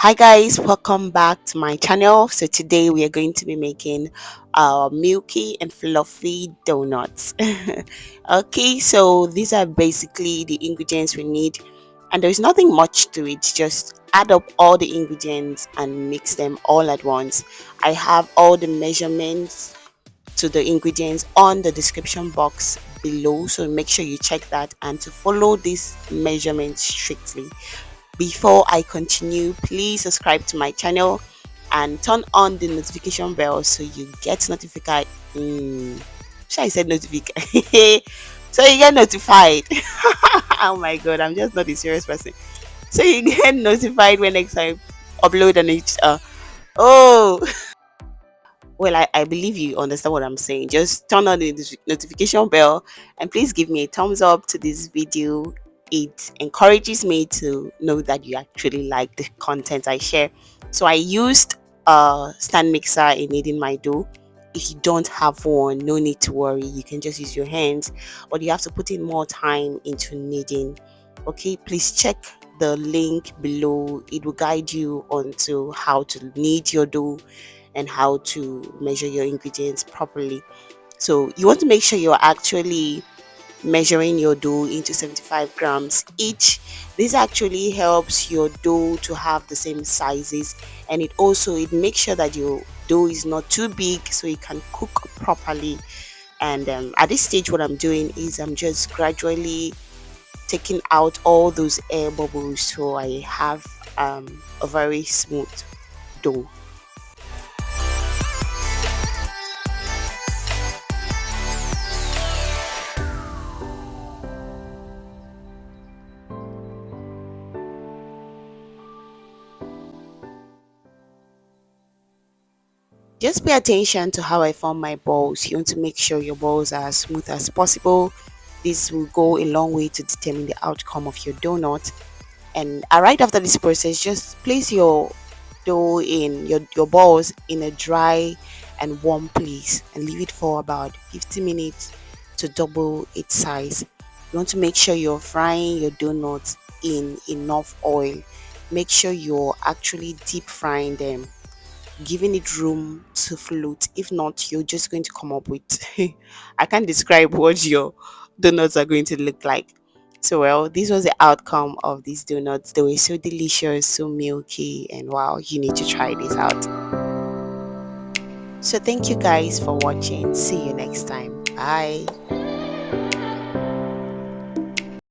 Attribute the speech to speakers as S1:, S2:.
S1: Hi guys, welcome back to my channel. So today we are going to be making our milky and fluffy donuts. Okay, so these are basically the ingredients we need, and there's nothing much to it. Just add up all the ingredients and mix them all at once. I have all the measurements to the ingredients on the description box below, so make sure you check that and to follow these measurements strictly. Before I continue, please subscribe to my channel and turn on the notification bell so you get notified. Should I said notification? So you get notified. Oh my god, I'm just not a serious person. So you get notified when next I upload an oh well, I believe you understand what I'm saying. Just turn on the notification bell and please give me a thumbs up to this video. It encourages me to know that you actually like the content I share. So I used a stand mixer in kneading my dough. If you don't have one, no need to worry. You can just use your hands, but you have to put in more time into kneading. Okay, please check the link below. It will guide you onto how to knead your dough and how to measure your ingredients properly. So you want to make sure you're actually measuring your dough into 75 grams each. This actually helps your dough to have the same sizes, and it makes sure that your dough is not too big so it can cook properly. And at this stage, what I'm doing is I'm just gradually taking out all those air bubbles so I have a very smooth dough. Just pay attention to how I form my balls. You want to make sure your balls are as smooth as possible. This will go a long way to determine the outcome of your donut. And right after this process, just place your dough in your balls in a dry and warm place and leave it for about 50 minutes to double its size. You want to make sure you're frying your donuts in enough oil. Make sure you're actually deep frying them, giving it room to float. If not, you're just going to come up with I can't describe what your donuts are going to look like. So well, this was the outcome of these donuts. They were so delicious, so milky, and wow, you need to try this out. So thank you guys for watching. See you next time. Bye.